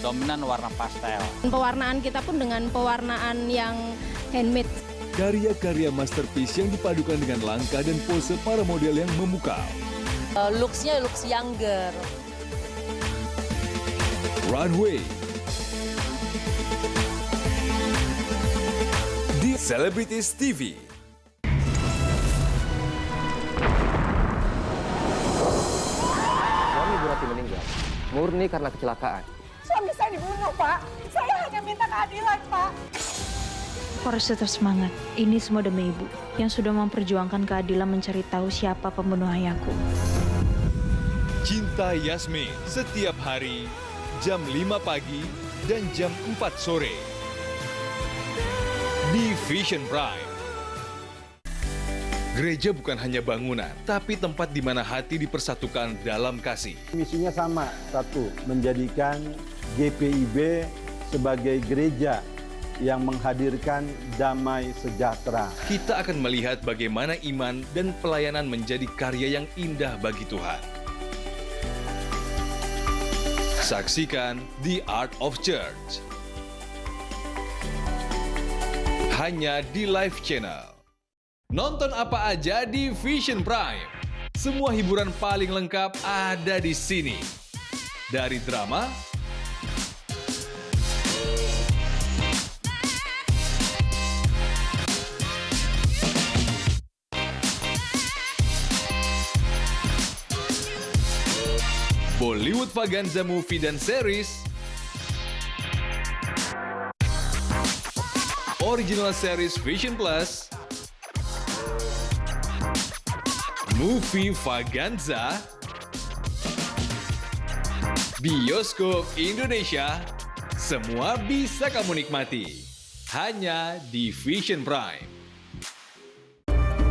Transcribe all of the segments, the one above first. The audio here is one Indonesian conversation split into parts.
Dominan warna pastel. Pewarnaan kita pun dengan pewarnaan yang handmade. Karya-karya masterpiece yang dipadukan dengan langkah dan pose para model yang memukau. Looks-nya looks younger. Runway. Di Celebrities TV. Suami Bu Rati meninggal murni karena kecelakaan. Suami saya dibunuh, Pak. Saya hanya minta keadilan, Pak. Harus tetap semangat. Ini semua demi Ibu yang sudah memperjuangkan keadilan mencari tahu siapa pembunuh ayahku. Cinta Yasmin setiap hari jam 5 pagi dan jam 4 sore di Vision Prime. Gereja bukan hanya bangunan, tapi tempat di mana hati dipersatukan dalam kasih. Misinya sama, satu, menjadikan GPIB sebagai gereja yang menghadirkan damai sejahtera. Kita akan melihat bagaimana iman dan pelayanan menjadi karya yang indah bagi Tuhan. Saksikan The Art of Church. Hanya di Live Channel. Nonton apa aja di Vision Prime. Semua hiburan paling lengkap ada di sini. Dari drama, Bollywood Vaganza movie dan series, original series Vision Plus, movie Vaganza, bioskop Indonesia, semua bisa kamu nikmati. Hanya di Vision Prime.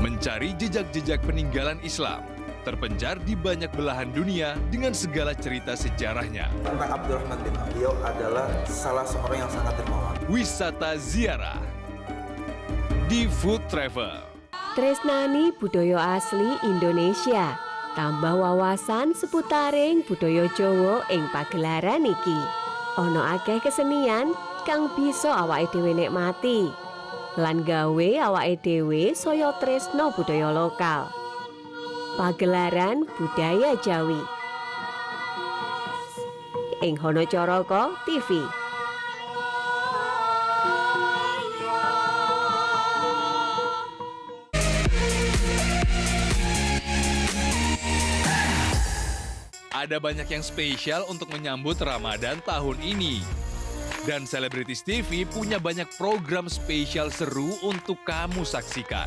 Mencari jejak-jejak peninggalan Islam, terpencar di banyak belahan dunia dengan segala cerita sejarahnya. Tentang Abdurrahman bin Auf, beliau adalah salah seorang yang sangat dermawan. Wisata ziarah di Food Travel. Tresnani budaya asli Indonesia. Tambah wawasan seputaring budaya Jawa ing pagelaran iki. Ono akeh kesenian kang bisa awake dhewe nikmati. Lan gawe awake dhewe saya tresno budaya lokal. Pagelaran budaya Jawi ing Hono Coroko TV. Ada banyak yang spesial untuk menyambut Ramadan tahun ini. Dan Celebrities TV punya banyak program spesial seru untuk kamu saksikan.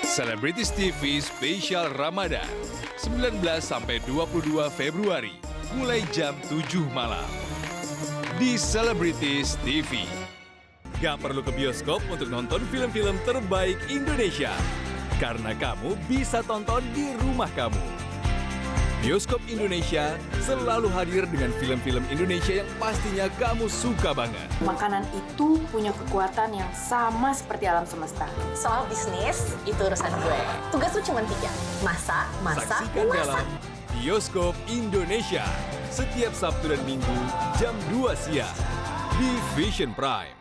Celebrities TV Spesial Ramadan 19 sampai 22 Februari mulai jam 7 malam di Celebrities TV. Gak perlu ke bioskop untuk nonton film-film terbaik Indonesia karena kamu bisa tonton di rumah kamu. Bioskop Indonesia selalu hadir dengan film-film Indonesia yang pastinya kamu suka banget. Makanan itu punya kekuatan yang sama seperti alam semesta. Soal bisnis, itu urusan gue. Tugas lu cuma 3. Masak, masak, Saksikan masak. dalam Bioskop Indonesia setiap Sabtu dan Minggu jam 2 siang di Vision Prime.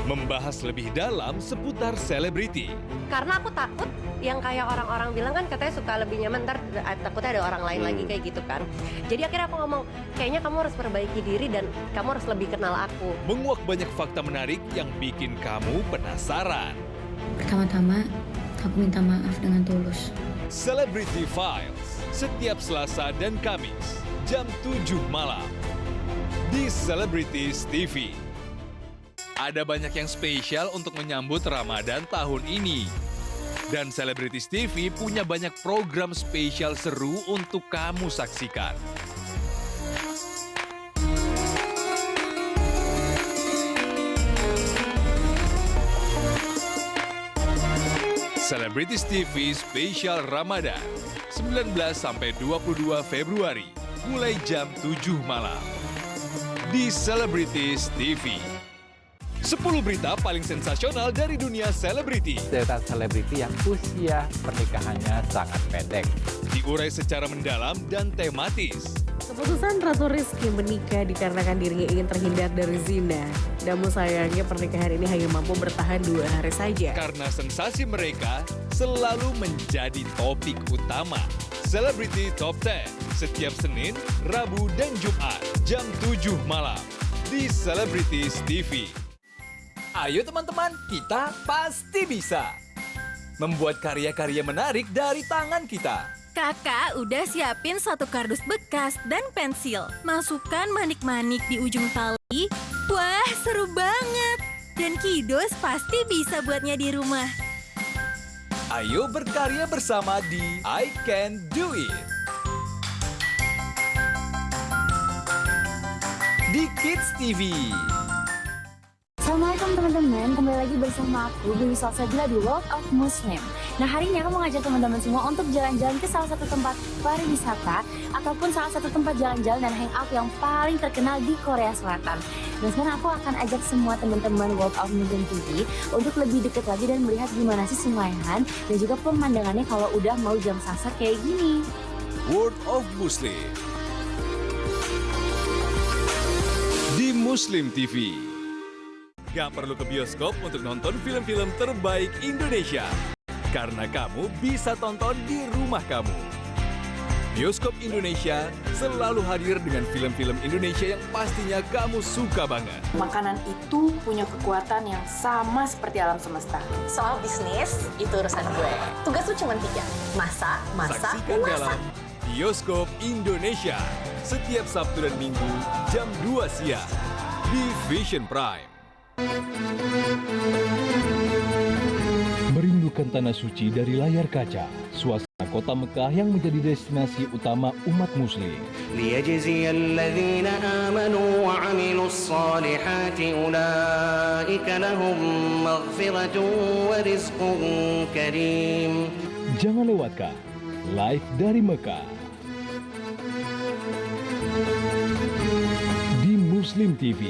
Membahas lebih dalam seputar selebriti. Karena aku takut yang kayak orang-orang bilang kan katanya suka lebih nyaman, ntar takutnya ada orang lain lagi kayak gitu kan. Jadi akhirnya aku ngomong, kayaknya kamu harus perbaiki diri dan kamu harus lebih kenal aku. Menguak banyak fakta menarik yang bikin kamu penasaran. Pertama-tama, aku minta maaf dengan tulus. Celebrity Files setiap Selasa dan Kamis jam 7 malam di Celebrities TV. Ada banyak yang spesial untuk menyambut Ramadan tahun ini. Dan Celebrities TV punya banyak program spesial seru untuk kamu saksikan. Celebrities TV Spesial Ramadan 19 sampai 22 Februari mulai jam 7 malam di Celebrities TV. 10 berita paling sensasional dari dunia selebriti. Cerita selebriti yang usia pernikahannya sangat pendek. Diurai secara mendalam dan tematis. Keputusan Ratu Rizky menikah dikarenakan dirinya ingin terhindar dari zina. Namun sayangnya pernikahan ini hanya mampu bertahan 2 hari saja. Karena sensasi mereka selalu menjadi topik utama. Celebrity Top 10 setiap Senin, Rabu, dan Jumat jam 7 malam di Celebrities TV. Ayo teman-teman, kita pasti bisa membuat karya-karya menarik dari tangan kita. Kakak udah siapin 1 kardus bekas dan pensil. Masukkan manik-manik di ujung tali. Wah, seru banget. Dan Kidos pasti bisa buatnya di rumah. Ayo berkarya bersama di I Can Do It. Di Kids TV. Assalamualaikum teman-teman, kembali lagi bersama aku, Dewi Salsabila di World of Muslim. Nah, hari ini aku mengajak teman-teman semua untuk jalan-jalan ke salah satu tempat pariwisata ataupun salah satu tempat jalan-jalan dan hangout yang paling terkenal di Korea Selatan. Dan sekarang aku akan ajak semua teman-teman World of Muslim TV untuk lebih dekat lagi dan melihat gimana sih Sungaihan dan juga pemandangannya kalau udah mau jam sasa kayak gini. World of Muslim di Muslim TV. Gak perlu ke bioskop untuk nonton film-film terbaik Indonesia. Karena kamu bisa tonton di rumah kamu. Bioskop Indonesia selalu hadir dengan film-film Indonesia yang pastinya kamu suka banget. Makanan itu punya kekuatan yang sama seperti alam semesta. Soal bisnis, itu urusan gue. Tugas lu cuma 3. Masak, Saksikan dalam Bioskop Indonesia. Setiap Sabtu dan Minggu, jam 2 siang. Di Vision Prime. Merindukan tanah suci dari layar kaca, suasana kota Mekah yang menjadi destinasi utama umat muslim. ليجزي الذين آمنوا وعملوا الصالحات أولئك لهم مغفرة ورزق كريم. Jangan lewatkan live dari Mekah di Muslim TV.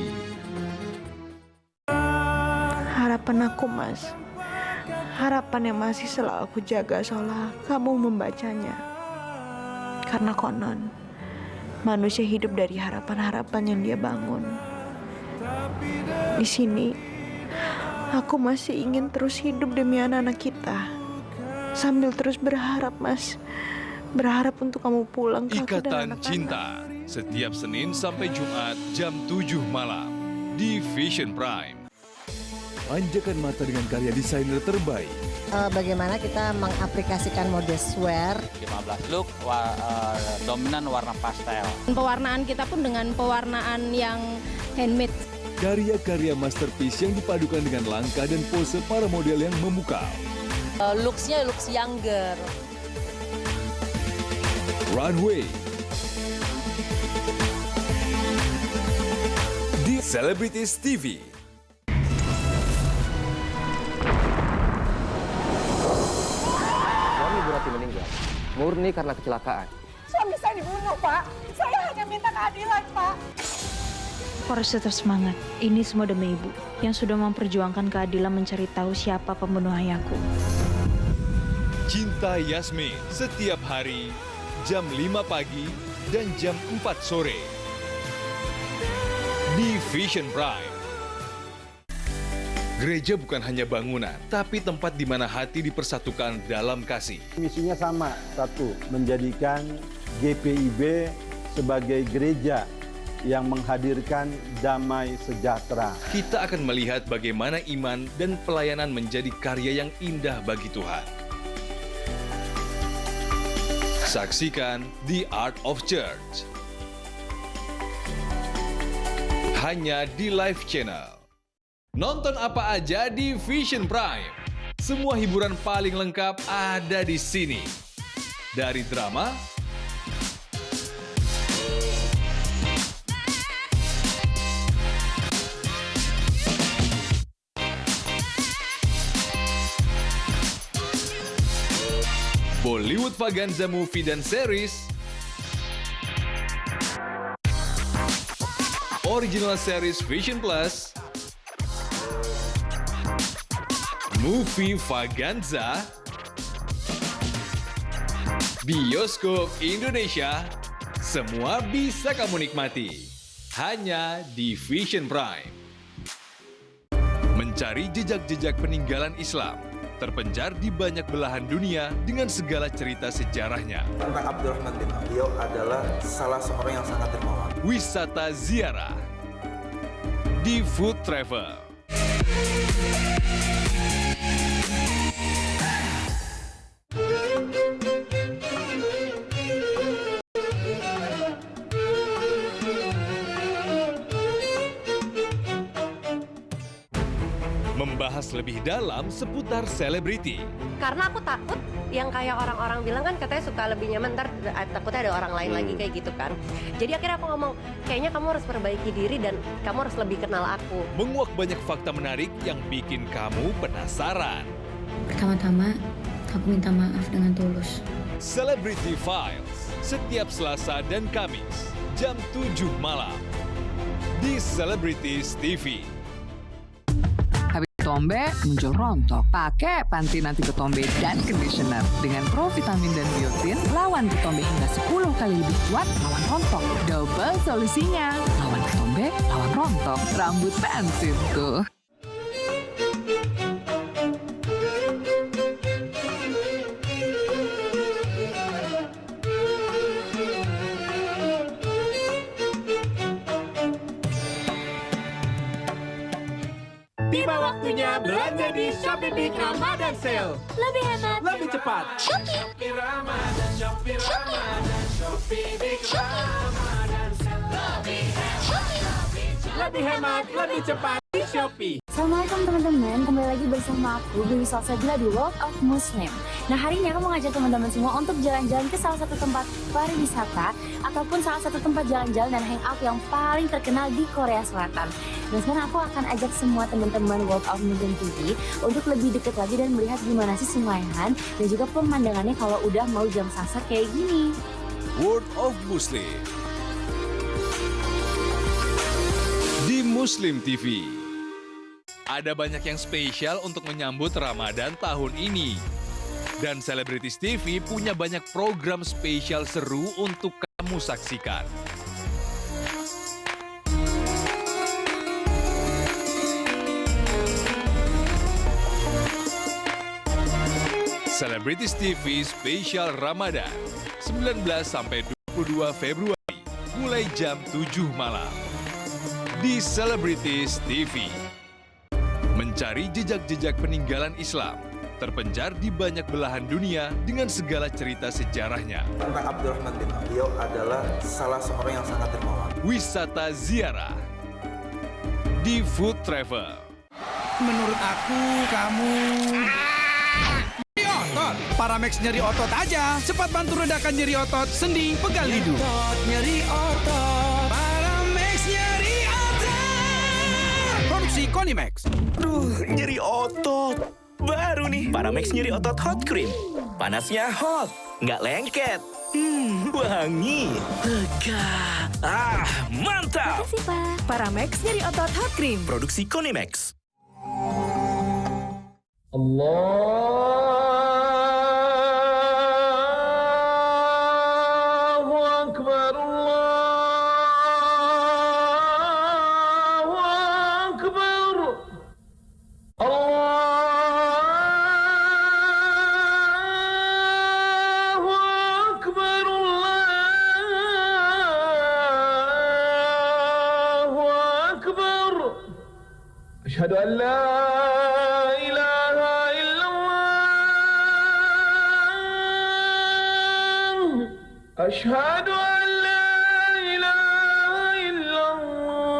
Harapan aku, Mas. Harapan yang masih selalu aku jaga seolah kamu membacanya. Karena konon, manusia hidup dari harapan-harapan yang dia bangun. Di sini, aku masih ingin terus hidup demi anak-anak kita. Sambil terus berharap, Mas. Berharap untuk kamu pulang ke aku dan Ikatan anak-anak. Cinta. Setiap Senin sampai Jumat jam 7 malam di Vision Prime. Manjakan mata dengan karya desainer terbaik. Bagaimana kita mengaplikasikan mode swear. 15 look, dominan warna pastel. Pewarnaan kita pun dengan pewarnaan yang handmade. Karya-karya masterpiece yang dipadukan dengan langkah dan pose para model yang memukau. Looks-nya looks younger. Runway. Di Celebrities TV. Meninggal murni karena kecelakaan. Suami saya dibunuh, Pak. Saya hanya minta keadilan, Pak. Aku harus tetap semangat. Ini semua demi ibu yang sudah memperjuangkan keadilan mencari tahu siapa pembunuh ayahku. Cinta Yasmin setiap hari jam 5 pagi dan jam 4 sore di Vision Prime. Gereja bukan hanya bangunan, tapi tempat di mana hati dipersatukan dalam kasih. Misinya sama, 1. Menjadikan GPIB sebagai gereja yang menghadirkan damai sejahtera. Kita akan melihat bagaimana iman dan pelayanan menjadi karya yang indah bagi Tuhan. Saksikan The Art of Church. Hanya di Live Channel. Nonton apa aja di Vision Prime. Semua hiburan paling lengkap ada di sini. Dari drama, Bollywood Vaganza movie dan series, original series Vision Plus, Movie Vaganza, Bioskop Indonesia, semua bisa kamu nikmati hanya di Vision Prime. Mencari jejak-jejak peninggalan Islam, terpencar di banyak belahan dunia dengan segala cerita sejarahnya. Tentang Abdurrahman bin Auf, beliau adalah salah seorang yang sangat dermawan. Wisata ziarah di Food Travel. Membahas lebih dalam seputar selebriti. Karena aku takut yang kayak orang-orang bilang kan katanya suka lebih nyaman, ntar takutnya ada orang lain lagi kayak gitu kan. Jadi akhirnya aku ngomong, kayaknya kamu harus perbaiki diri dan kamu harus lebih kenal aku. Menguak banyak fakta menarik yang bikin kamu penasaran. Pertama-tama, aku minta maaf dengan tulus. Celebrity Files, setiap Selasa dan Kamis, jam 7 malam. Di Celebrities TV. Ketombe muncul rontok. Pakai Pantene anti ketombe dan conditioner dengan provitamin dan biotin, lawan ketombe hingga 10 kali lebih kuat lawan rontok. Double solusinya. Lawan ketombe, lawan rontok. Rambut pensil tuh. Tiba waktunya belanja di Shopee Big Ramadan Sale. Lebih hemat, lebih cepat. Shopee Ramadan, Shopee Ramadan, Shopee Big Ramadan Sale. Lebih hemat, lebih cepat di Shopee. Assalamualaikum teman-teman, kembali lagi bersama aku, Dewi Salsa Gila di World of Muslim. Nah hari ini aku mengajak teman-teman semua untuk jalan-jalan ke salah satu tempat pariwisata ataupun salah satu tempat jalan-jalan dan hangout yang paling terkenal di Korea Selatan. Dan sekarang aku akan ajak semua teman-teman World of Muslim TV untuk lebih dekat lagi dan melihat gimana sih Sungaihan dan juga pemandangannya kalau udah mau jam sasa kayak gini. World of Muslim di Muslim TV. Ada banyak yang spesial untuk menyambut Ramadan tahun ini. Dan Celebrities TV punya banyak program spesial seru untuk kamu saksikan. Celebrities TV Spesial Ramadan 19-22 Februari mulai jam 7 malam di Celebrities TV. Mencari jejak-jejak peninggalan Islam, terpencar di banyak belahan dunia dengan segala cerita sejarahnya. Tentang Abdurrahman bin Auf, beliau adalah salah seorang yang sangat dermawan. Wisata ziarah di Food Travel. Menurut aku, kamu... Nyeri otot. Paramex nyeri otot aja. Cepat bantu redakan nyeri otot, sendi, pegal hidung. Nyeri otot. Paramex nyeri otot. Produksi Konimax. Nyeri otot. Baru nih, Paramex nyeri otot hot cream. Panasnya hot, nggak lengket. Wangi, lega. Mantap. Makasih, Pak. Paramex nyeri otot hot cream. Produksi Konimax. Allahu Akbar, Allahu Akbar, Allahu Akbar, Allahu Akbar. Asyhadu an la ilaha illallah. Asyhadu an la ilaha illallah.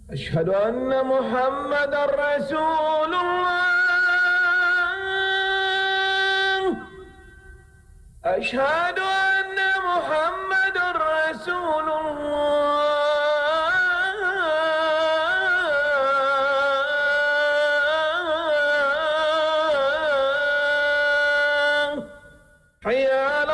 Asyhadu anna Muhammadar Rasulullah. Asyhadu anna Muhammadar Rasulullah. Hayya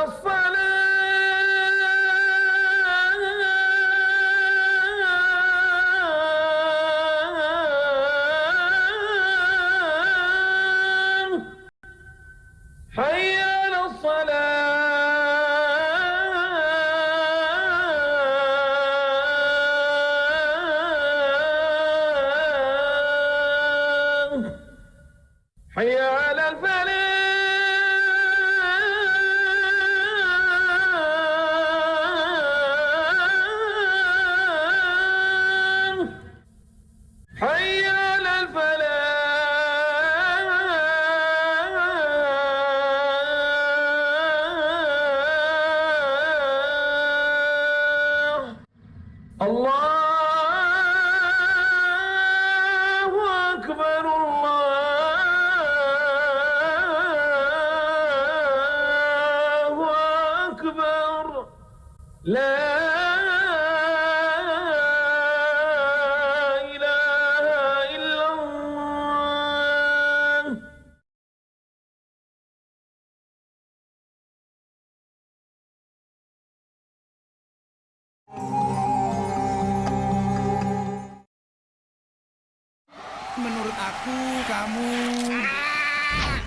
Menurut aku, kamu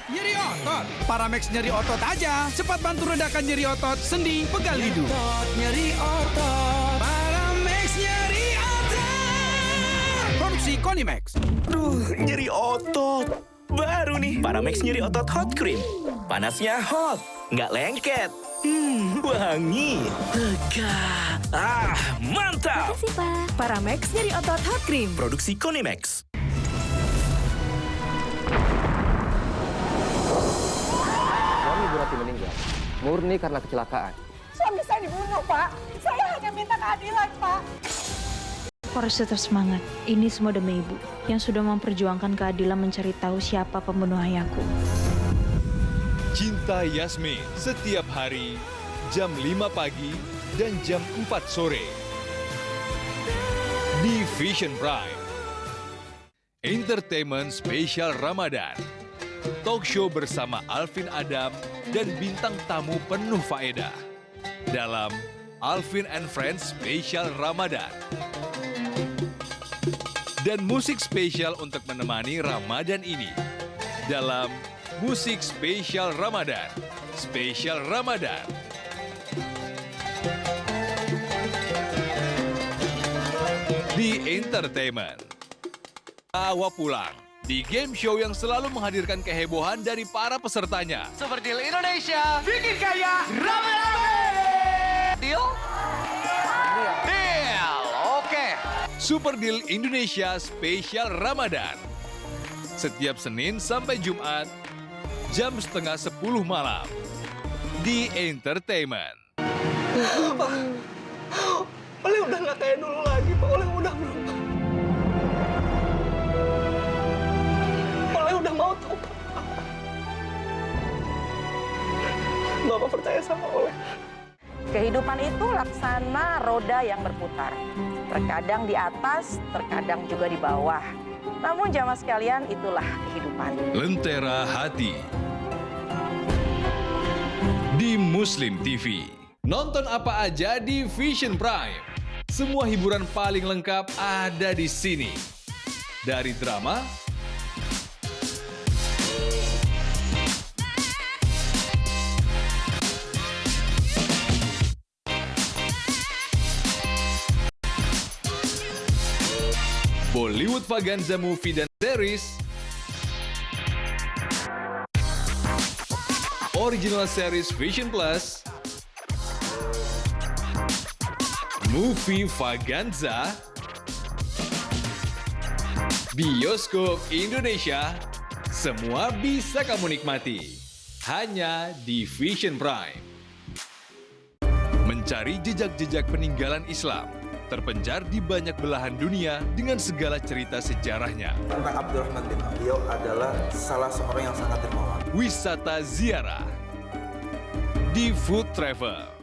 nyeri otot. Paramex nyeri otot aja. Cepat bantu redakan nyeri otot, sendi, pegal lidu. Nyeri otot. Paramex nyeri otot. Produksi Konimax. Nyeri otot. Baru nih, Paramex nyeri otot hot cream. Panasnya hot, nggak lengket. Wangi, lega. Mantap. Makasih, Pak. Paramex nyeri otot hot cream. Produksi Konimax. Suami Bu Rati meninggal murni karena kecelakaan. Suami saya dibunuh, Pak. Saya hanya minta keadilan, Pak. Harus tetap semangat. Ini semua demi Ibu yang sudah memperjuangkan keadilan mencari tahu siapa pembunuh ayahku. Cinta Yasmin setiap hari jam 5 pagi dan jam 4 sore di Vision Prime. Entertainment Spesial Ramadan. Talk show bersama Alvin Adam dan bintang tamu penuh faedah dalam Alvin and Friends Spesial Ramadan. Dan musik spesial untuk menemani Ramadan ini dalam Musik Spesial Ramadan. Spesial Ramadan. Di Entertainment. Tawa pulang di game show yang selalu menghadirkan kehebohan dari para pesertanya. Super Deal Indonesia, bikin kaya rame-rame. Deal? Deal, oke. Super Deal Indonesia Spesial Ramadan. Setiap Senin sampai Jumat, jam 9:30 malam. Di Entertainment. Pak, Oleh udah nggak kayak dulu lagi, Pak. Oleh udah berubah. Oleh udah mau tobat. Bapak percaya sama Oleh. Kehidupan itu laksana roda yang berputar. Terkadang di atas, terkadang juga di bawah. Namun jamaah sekalian, itulah kehidupan. Lentera Hati. Di Muslim TV. Nonton apa aja di Vision Prime. Semua hiburan paling lengkap ada di sini. Dari drama, Bollywood Vaganza movie dan series, original series Vision Plus, movie Vaganza, bioskop Indonesia, semua bisa kamu nikmati hanya di Vision Prime. Mencari jejak-jejak peninggalan Islam terpencar di banyak belahan dunia dengan segala cerita sejarahnya. Tentang Abdurrahman bin Auf, beliau adalah salah seorang yang sangat dermawan. Wisata ziarah di Food Travel.